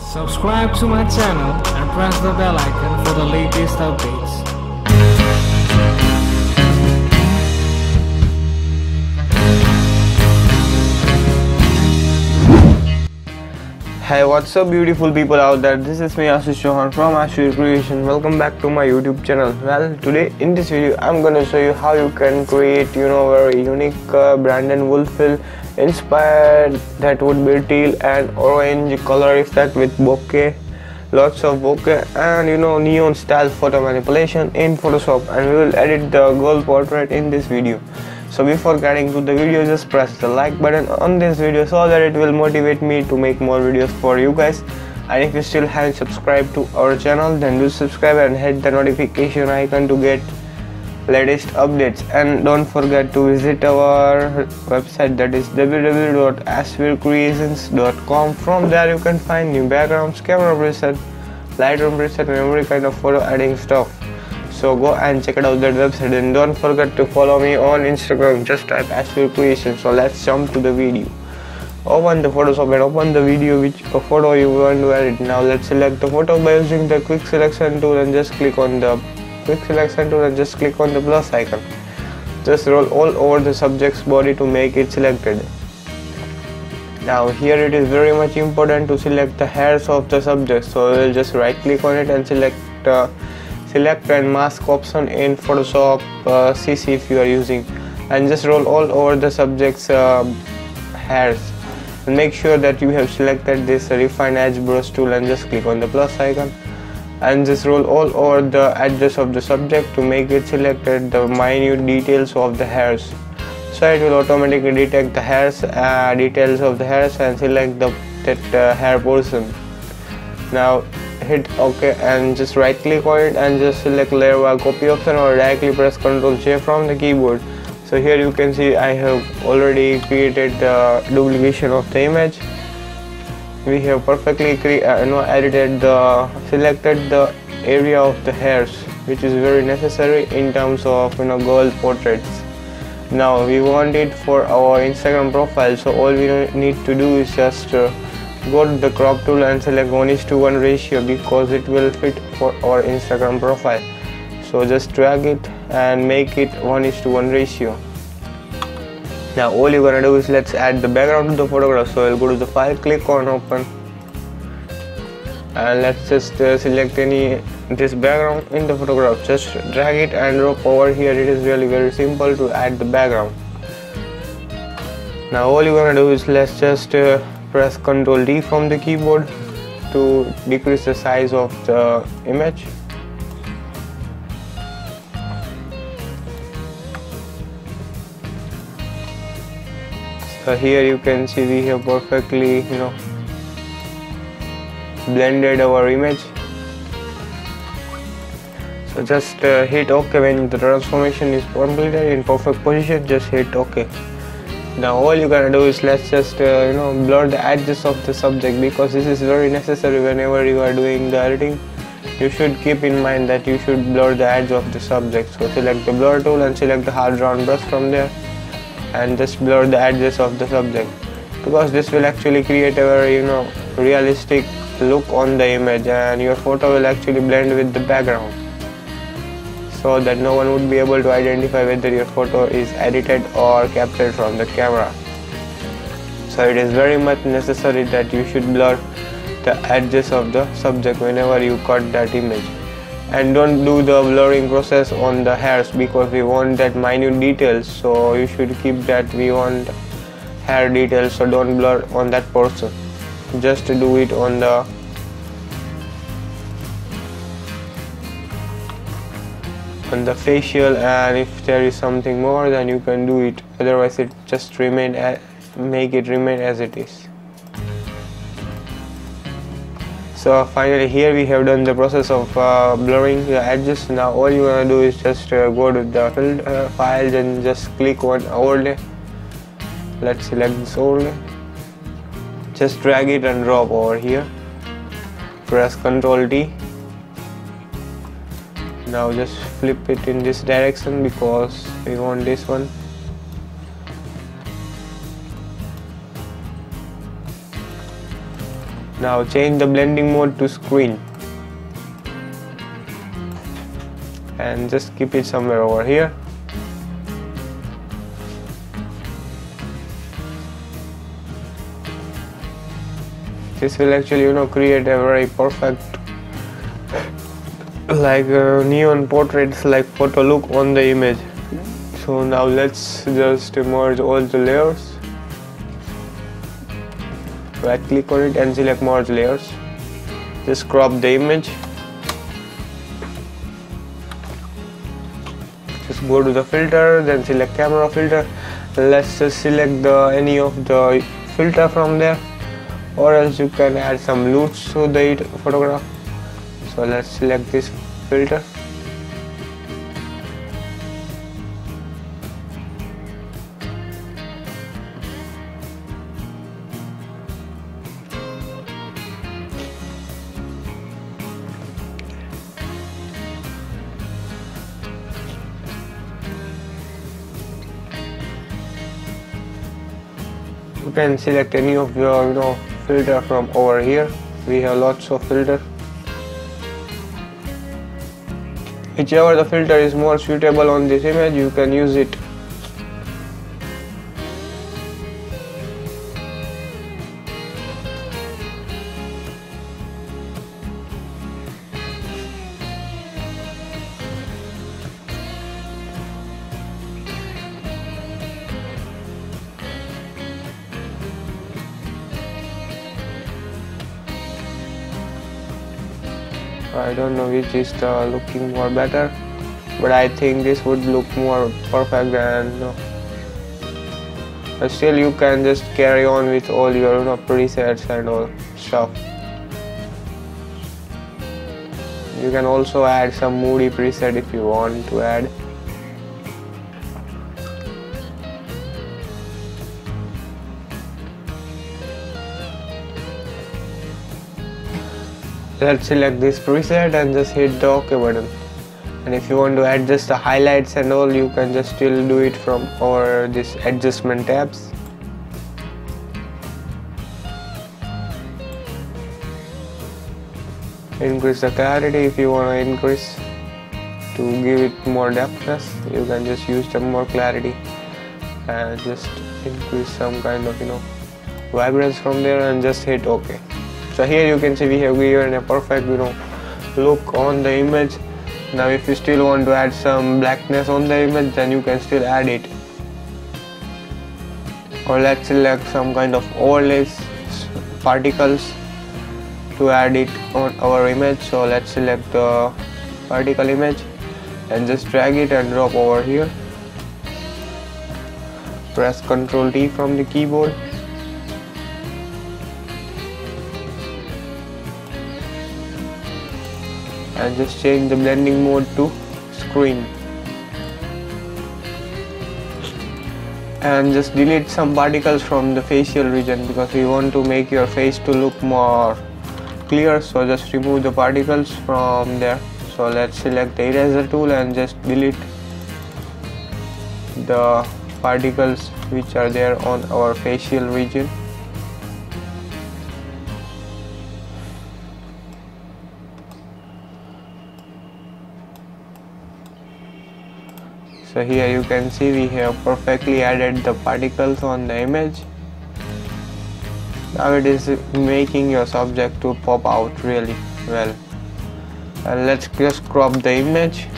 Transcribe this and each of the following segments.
Subscribe to my channel and press the bell icon for the latest updates. Hey, what's up beautiful people out there? This is me Ashvircreations from ashvircreations. Welcome back to my YouTube channel. Well, today in this video I'm gonna show you how you can create very unique Brandon Woelfel inspired that would be teal and orange color effect with bokeh, lots of bokeh and neon style photo manipulation in Photoshop, and we will edit the girl portrait in this video. So before getting to the video, just press the like button on this video so that it will motivate me to make more videos for you guys. And if you still haven't subscribed to our channel, then do subscribe and hit the notification icon to get latest updates. And don't forget to visit our website, that is www.ashvircreations.com. From there you can find new backgrounds, camera preset, lightroom preset and every kind of photo editing stuff. So go and check it out that website, and don't forget to follow me on Instagram, just type ashvircreations. So let's jump to the video. Open the Photoshop and open the video which photo you want to edit. Now let's select the photo by using the quick selection tool and just click on the plus icon. Just roll all over the subject's body to make it selected. Now here it is very much important to select the hairs of the subject, so we'll just right click on it and select and mask option in Photoshop CC if you are using, and just roll all over the subject's hairs, and make sure that you have selected this refine edge brush tool and just click on the plus icon and just roll all over the edges of the subject to make it selected the minute details of the hairs. So it will automatically detect the hairs details of the hairs and select that hair portion. Now hit OK and just right click on it and just select layer by copy option, or directly press Ctrl J from the keyboard. So here you can see I have already created the duplication of the image. We have perfectly selected the area of the hairs, which is very necessary in terms of girl portraits. Now we want it for our Instagram profile, so all we need to do is just go to the crop tool and select 1:1 ratio, because it will fit for our Instagram profile. So just drag it and make it 1:1 ratio. Now all you're gonna do is let's add the background to the photograph. So I'll go to the file, click on open, and let's just select this background in the photograph. Just drag it and drop over here. It is really very simple to add the background. Now all you're gonna do is let's just press Ctrl D from the keyboard to decrease the size of the image. So here you can see we have perfectly blended our image. So just hit OK when the transformation is completed in perfect position. Just hit OK. Now all you're gonna do is let's just blur the edges of the subject, because this is very necessary whenever you are doing the editing. You should keep in mind that you should blur the edge of the subject. So select the blur tool and select the hard round brush from there and just blur the edges of the subject, because this will actually create a very realistic look on the image, and your photo will actually blend with the background, so that no one would be able to identify whether your photo is edited or captured from the camera. So it is very much necessary that you should blur the edges of the subject whenever you cut that image. And don't do the blurring process on the hairs, because we want that minute details, so you should keep that. We want hair details, so don't blur on that portion. Just do it on the facial, and if there is something more then you can do it, otherwise it just make it remain as it is. So finally here we have done the process of blurring the edges. Now all you want to do is just go to the files and just click on overlay. Let's select this overlay, just drag it and drop over here, press Ctrl D. Now just flip it in this direction because we want this one. Now change the blending mode to screen and just keep it somewhere over here. This will actually create a very perfect like neon portraits like photo look on the image. So now let's just merge all the layers. Right click on it and select merge layers. Just crop the image. Just go to the filter, then select camera filter. Let's just select any of the filter from there, or else you can add some loops to the photograph. So let's select this filter. You can select any of your filter from over here. We have lots of filter. Whichever the filter is more suitable on this image, you can use it. I don't know which is looking more better, but I think this would look more perfect than but still you can just carry on with all your presets and all stuff. You can also add some moody preset if you want to add. Let's select this preset and just hit the OK button. And if you want to adjust the highlights and all, you can just still do it from over this adjustment tabs. Increase the clarity if you want to increase to give it more depthness. You can just use some more clarity and just increase some kind of vibrance from there and just hit OK. So here you can see we have given a perfect look on the image. Now if you still want to add some blackness on the image, then you can still add it. Or let's select some kind of overlays particles to add it on our image. So let's select the particle image and just drag it and drop over here. Press Ctrl D from the keyboard. And just change the blending mode to screen. And just delete some particles from the facial region because we want to make your face to look more clear. So just remove the particles from there. So let's select the eraser tool and just delete the particles which are there on our facial region. So here you can see we have perfectly added the particles on the image. Now it is making your subject to pop out really well. And let's just crop the image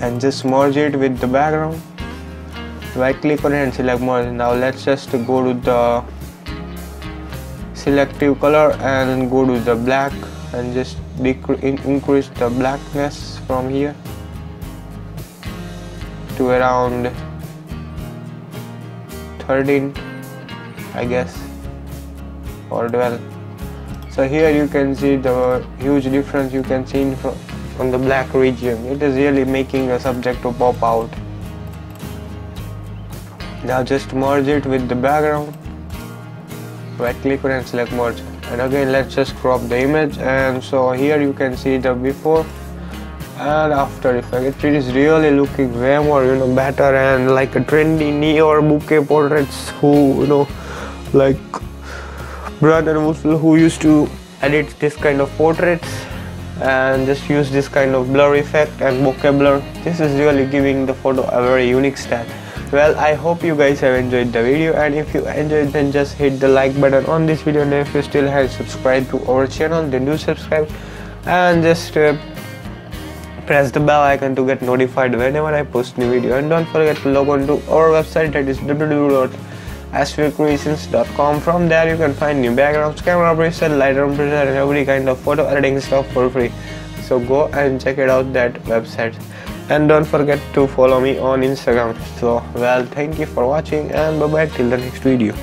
and just merge it with the background. Right click on it and select merge. Now let's just go to the selective color and go to the black and just increase the blackness from here to around 13, I guess, or 12. So here you can see the huge difference you can see from the black region. It is really making a subject to pop out. Now just merge it with the background. Right click on it and select merge. And again let's just crop the image. And so here you can see the before and after effect. It is really looking way more better and like a trendy neo or bouquet portraits who like brother Woelfel, who used to edit this kind of portraits and just use this kind of blur effect and bokeh blur. This is really giving the photo a very unique style. Well, I hope you guys have enjoyed the video, and if you enjoyed, then just hit the like button on this video, and if you still haven't subscribed to our channel, then do subscribe and just press the bell icon to get notified whenever I post new video. And don't forget to log on to our website, that is www.ashvircreations.com. From there you can find new backgrounds, camera preset, lightroom preset, and every kind of photo editing stuff for free. So go and check it out, that website. And don't forget to follow me on Instagram. So well, thank you for watching, and bye bye till the next video.